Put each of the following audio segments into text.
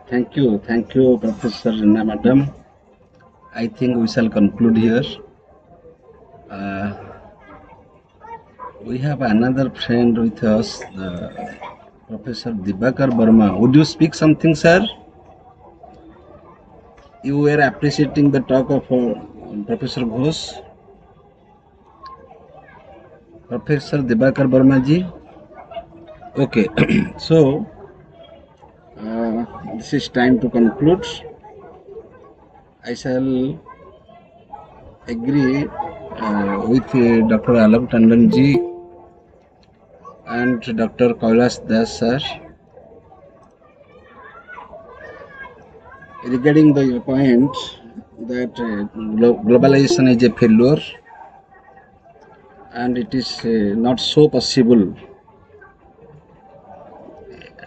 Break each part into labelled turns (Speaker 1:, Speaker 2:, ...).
Speaker 1: Thank you, Professor Rina Madam. I think we shall conclude here. Uh, we have another friend with us, Professor Dibakar Burma. Would you speak something, sir? You were appreciating the talk of Professor Ghosh. Professor Dibakar Burma ji. Okay, so this is time to conclude. I shall agree with Dr. Alab Tandon ji and Dr. Kailash Das sir regarding the point that globalization is a failure and it is not so possible,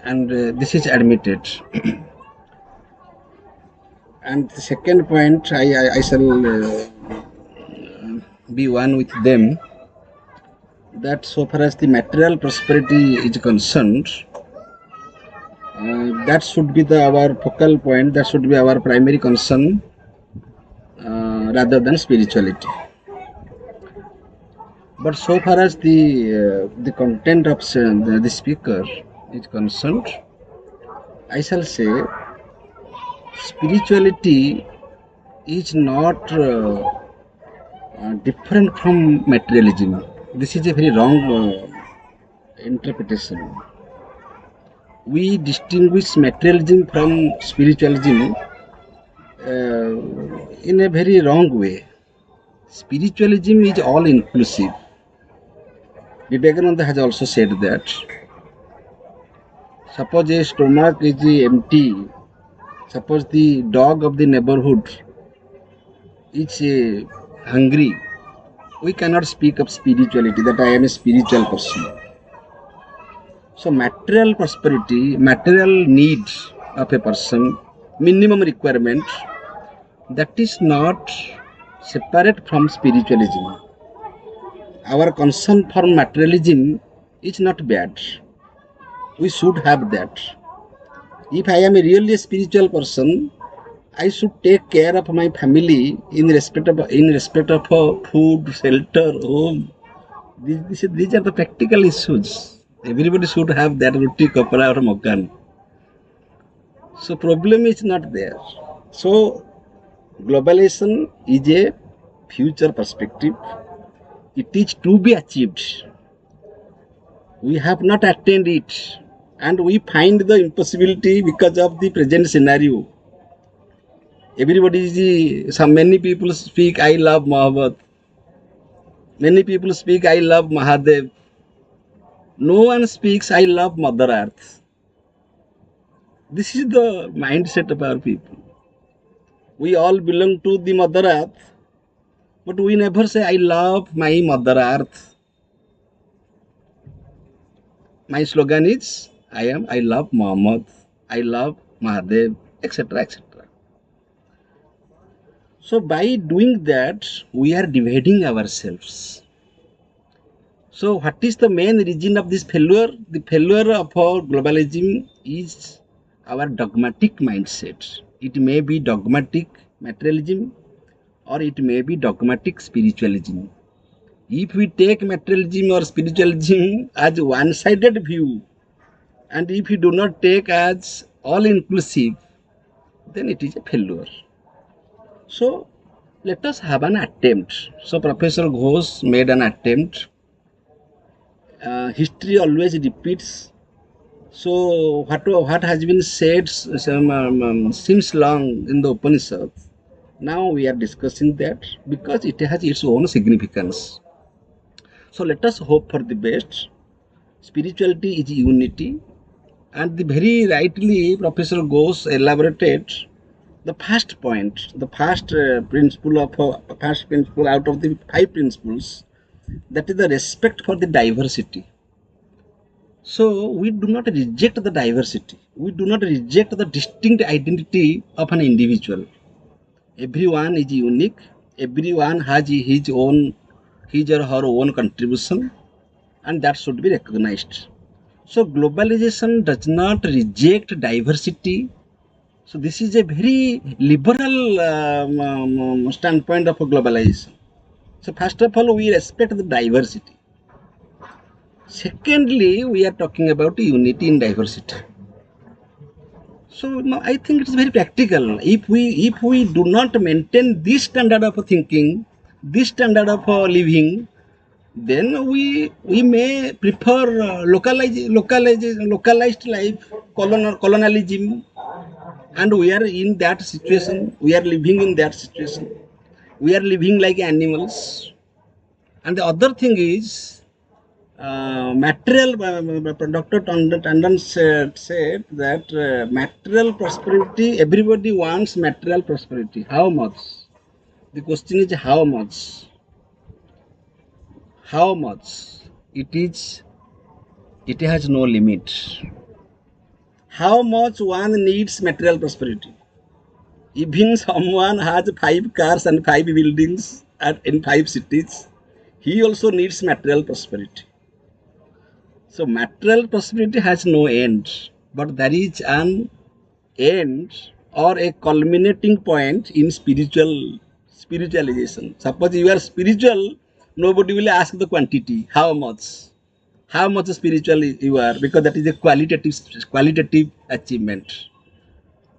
Speaker 1: and this is admitted. And the second point, I shall be one with them that so far as the material prosperity is concerned, that should be our focal point, that should be our primary concern rather than spirituality. But so far as the content of the speaker is concerned, I shall say spirituality is not different from materialism. This is a very wrong interpretation. We distinguish materialism from spiritualism in a very wrong way. Spiritualism is all inclusive. Vivekananda has also said that suppose a stomach is empty, suppose the dog of the neighborhood is hungry, we cannot speak of spirituality, that I am a spiritual person. So material prosperity, material needs of a person, minimum requirement, that is not separate from spiritualism. Our concern for materialism is not bad. We should have that. If I am a really spiritual person, I should take care of my family in respect of food, shelter, home. These are the practical issues. Everybody should have that roti, kapra or makan. So problem is not there. So globalization is a future perspective. It is to be achieved. We have not attained it, and we find the impossibility because of the present scenario. Many people speak, I love Muhammad. Many people speak, I love Mahadev. No one speaks, I love Mother Earth. This is the mindset of our people. We all belong to the Mother Earth, but we never say, I love my Mother Earth. My slogan is, I love Muhammad, I love Mahadev, etc., etc. So by doing that, we are dividing ourselves. So what is the main reason of this failure? The failure of our globalism is our dogmatic mindset. It may be dogmatic materialism or it may be dogmatic spiritualism. If we take materialism or spiritualism as one-sided view, and if we do not take as all-inclusive, then it is a failure. So let us have an attempt. So Professor Ghosh made an attempt. History always repeats. So what has been said since long in the Upanishads, now we are discussing that because it has its own significance. So let us hope for the best. Spirituality is unity, and the very rightly Professor Ghosh elaborated the first point, the first principle out of the 5 principles, that is the respect for the diversity. So we do not reject the diversity. We do not reject the distinct identity of an individual. Everyone is unique. Everyone has his or her own contribution, and that should be recognized. So globalization does not reject diversity So this is a very liberal standpoint of globalization. So first of all, we respect the diversity. Secondly, we are talking about unity in diversity. So no, I think it's very practical. If we do not maintain this standard of thinking, this standard of living, then we may prefer localized life, colonialism, and we are in that situation. We are living in that situation. We are living like animals. And the other thing is, material. Dr. Tandon said that material prosperity. Everybody wants material prosperity. How much? The question is how much. How much? It is. It has no limit. How much one needs material prosperity? Even someone has 5 cars and 5 buildings in 5 cities, he also needs material prosperity. So material prosperity has no end, but there is an end or a culminating point in spiritualization. Suppose you are spiritual, nobody will ask the quantity, how much spiritual you are, because that is a qualitative achievement.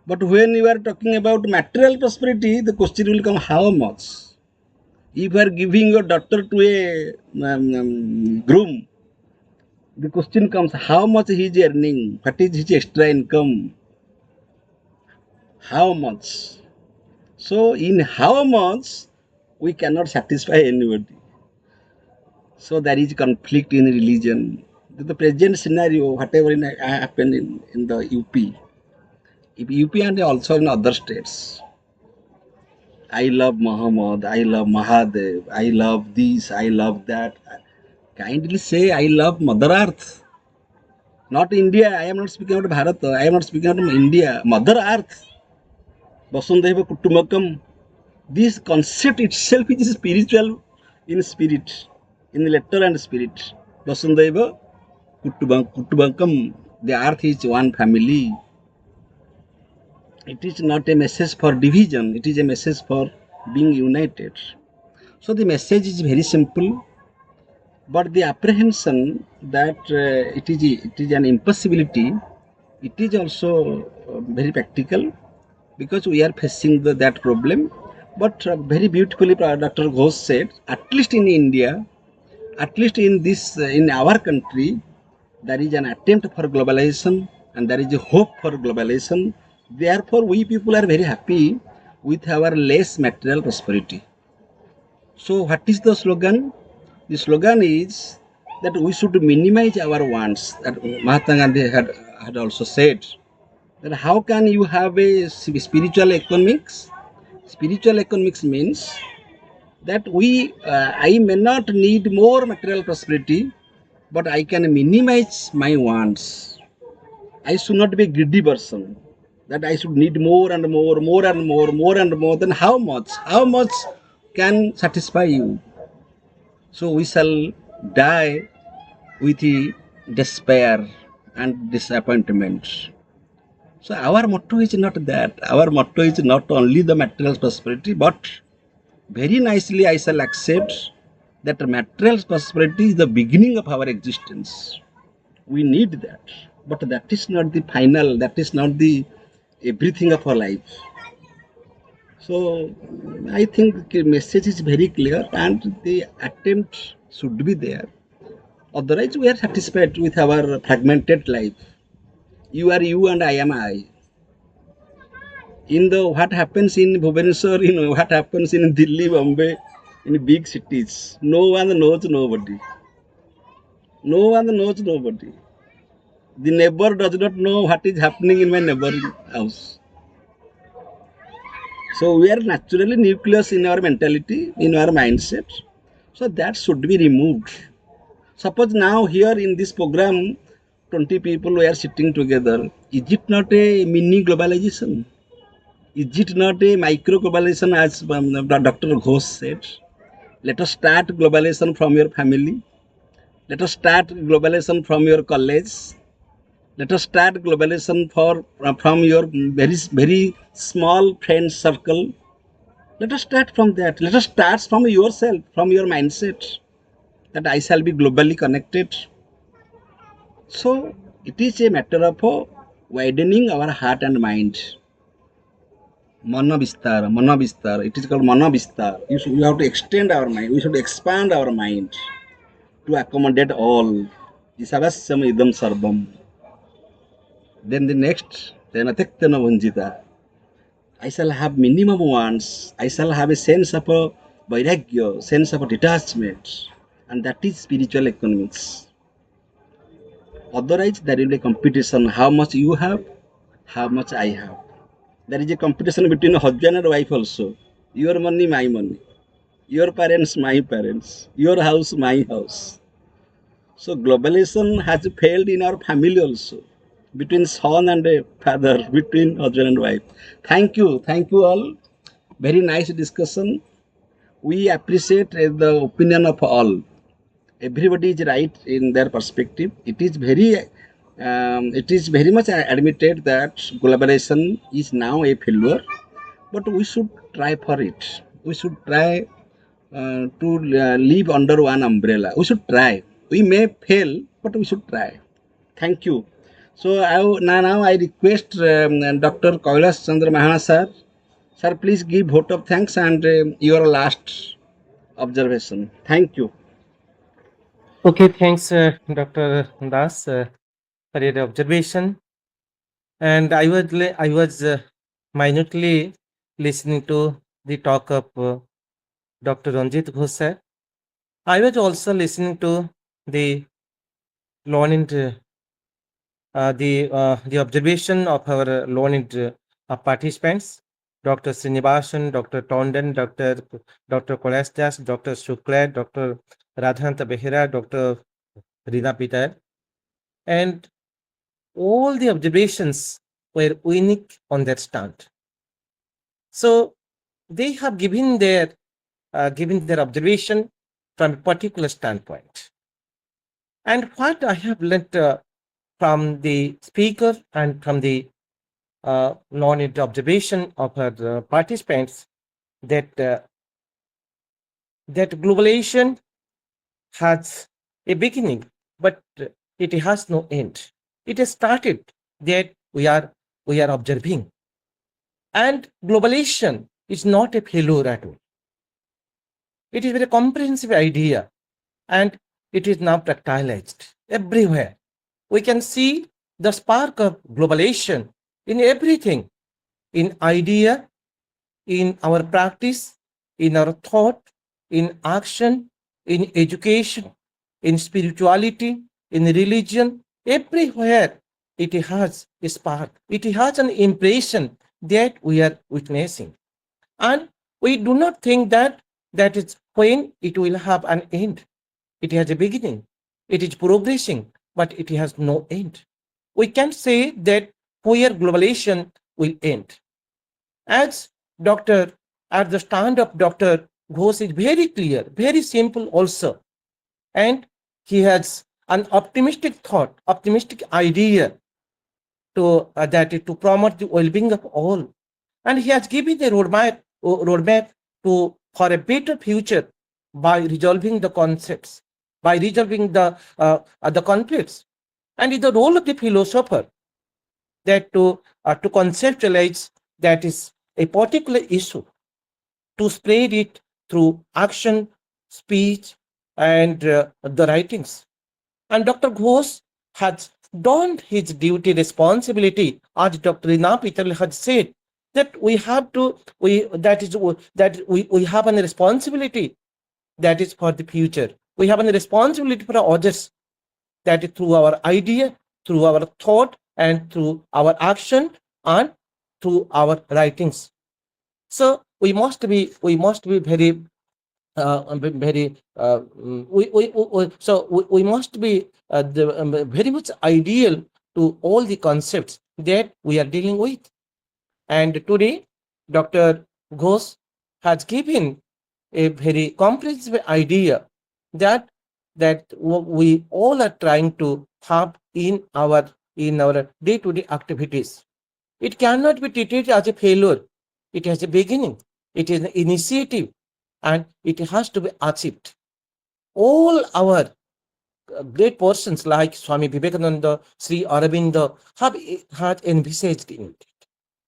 Speaker 1: But when you are talking about material prosperity, the question will come how much. If you are giving your daughter to a groom, the question comes how much he is earning, what is his extra income, how much. So in how much we cannot satisfy anybody. So there is conflict in religion. The present scenario, whatever happened in the UP, UP and also in other states. I love Muhammad, I love Mahadev, I love this, I love that. Kindly say I love Mother Earth. Not India. I am not speaking about Bharat. I am not speaking about India. Mother Earth. Vasudhaiva Kutumbakam. This concept itself is spiritual in spirit, in letter and spirit. Vasudhaiva Kutumbakam. The earth is one family. It is not a message for division. It is a message for being united. So the message is very simple, but the apprehension that it is an impossibility, it is also very practical, because we are facing that problem. But very beautifully, Dr. Ghosh said, at least in India, at least in this in our country, there is an attempt for globalization and there is a hope for globalization. Therefore, we people are very happy with our less material prosperity. So, what is the slogan? The slogan is that we should minimize our wants. That Mahatma Gandhi had also said that how can you have a spiritual economics? Spiritual economics means that I may not need more material prosperity, but I can minimize my wants. I should not be a greedy person. That I should need more and more, more and more, more and more. Then how much? How much can satisfy you? So we shall die with despair and disappointment. So our motto is not that. Our motto is not only the material prosperity, but very nicely I shall accept that material prosperity is the beginning of our existence. We need that. But that is not the final, that is not the everything of our life. So I think the message is very clear and the attempt should be there. Otherwise, we are satisfied with our fragmented life. You are you and I am I. In the what happens in Bhubaneswar, what happens in Delhi, Bombay, in big cities, no one knows nobody. No one knows nobody. The neighbor does not know what is happening in my neighboring house. So we are naturally nucleus in our mentality, in our mindset. So that should be removed. Suppose now here in this program, 20 people were sitting together. Is it not a mini globalization? Is it not a micro globalization as Dr. Ghosh said? Let us start globalization from your family. Let us start globalization from your college. Let us start globalization from your very small friend circle. Let us start from that. Let us start from yourself, from your mindset that I shall be globally connected. So it is a matter of widening our heart and mind. Mano Vistar. It is called Mano Vistar. You have to extend our mind. We should expand our mind to accommodate all. Isavasyam idam sarvam. Then the next, then Atektana Vanjita. I shall have minimum wants. I shall have a sense of a vairagya, sense of a detachment. And that is spiritual economics. Otherwise, there will be a competition. How much you have, how much I have. There is a competition between husband and wife also. Your money, my money. Your parents, my parents. Your house, my house. So globalization has failed in our family also. Between son and a father, between husband and wife. Thank you all. Very nice discussion. We appreciate the opinion of all. Everybody is right in their perspective. It is very much admitted that globalization is now a failure, but we should try for it. We should try to live under one umbrella. We should try. We may fail, but we should try. Thank you. So now I request Dr. Kailash Chandra Mahana sir. Sir, please give vote of thanks and your last observation. Thank you.
Speaker 2: Okay, thanks, Dr. Das, for your observation. And I was minutely listening to the talk of Dr. Ranjit Ghosh sir. I was also listening to the learned the observation of our learned participants, Dr. Srinivasan, Dr. Tondon, Dr. Kolastas, Dr. Shukla, Dr. Radhanta Behera, Dr. Rina Pitar, and all the observations were unique on their stand. So they have given their observation from a particular standpoint. And what I have learnt from the speaker and from the learned observation of her participants that that globalization has a beginning, but it has no end. It has started that we are observing. And globalization is not a failure at all. It is a very comprehensive idea and it is now practicalized everywhere. We can see the spark of globalization in everything, in idea, in our practice, in our thought, in action, in education, in spirituality, in religion, everywhere it has a spark. It has an impression that we are witnessing. And we do not think that that is when it will have an end. It has a beginning. It is progressing, but it has no end. We can say that where globalization will end. As Dr. At the stand of Dr. Ghosh is very clear, very simple also. And he has an optimistic thought, optimistic idea to that is to promote the well-being of all. And he has given a roadmap to for a better future by resolving the concepts, by resolving the conflicts. And it's the role of the philosopher that to conceptualize that is a particular issue, to spread it through action, speech, and the writings. And Dr. Ghosh has done his duty responsibility, as Dr. Rina Pital had said, that we have to, we that is that we have a responsibility that is for the future. We have a responsibility for others, that is through our idea, through our thought, and through our action, and through our writings. So we must be very very we must be very much ideal to all the concepts that we are dealing with. And today Dr. Ghosh has given a very comprehensive idea that we all are trying to have in our in our day-to-day activities. It cannot be treated as a failure. It has a beginning. It is an initiative, and it has to be achieved. All our great persons like Swami Vivekananda, Sri Aurobindo have had envisaged in it.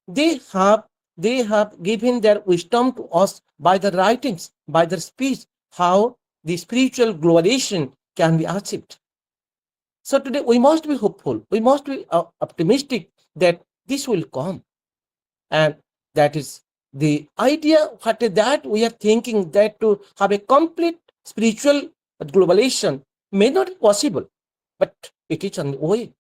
Speaker 2: They have they have given their wisdom to us by their writings, by their speech, how the spiritual globalization can be achieved. So today we must be hopeful. We must be optimistic that this will come, and that is the idea. What is that we are thinking that to have a complete spiritual globalization may not be possible, but it is on the way.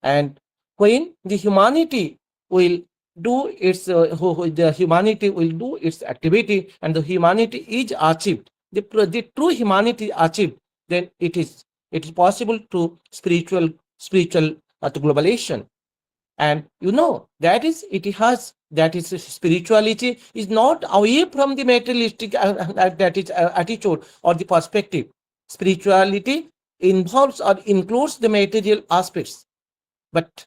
Speaker 2: And when the humanity will the humanity will do its activity, and the humanity is achieved, the true humanity achieved, then it is possible to spiritual globalization. And that is it has that is spirituality is not away from the materialistic that is attitude or the perspective. Spirituality involves or includes the material aspects, but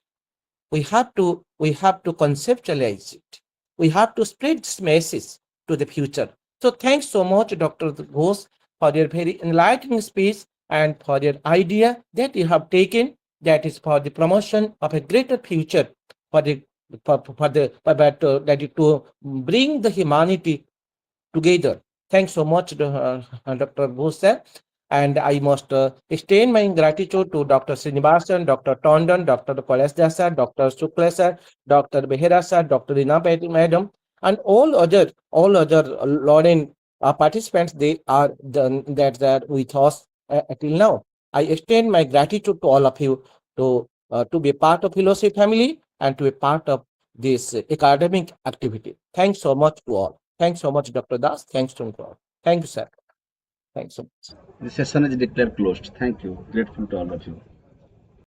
Speaker 2: we have to conceptualize it. We have to spread this message to the future. So thanks so much, Dr. Ghosh, for your very enlightening speech and for your idea that you have taken, that is for the promotion of a greater future for the for the for that that is to bring the humanity together. Thanks so much, Dr. Bose. And I must extend my gratitude to Dr. Srinivasan, Dr. Tondon, Dr. Kolesda sir, Dr. Shukla sir, Dr. Behera sir, Dr. Rina Peti madam, and all other Lauren participants. They are that with us till now. I extend my gratitude to all of you to be part of Philosophy family and to be part of this academic activity. Thanks so much to all. Thanks so much, Dr. Das. Thanks to all. Thank you, sir. Thanks so much.
Speaker 1: The session is declared closed. Thank you. Grateful to all of you.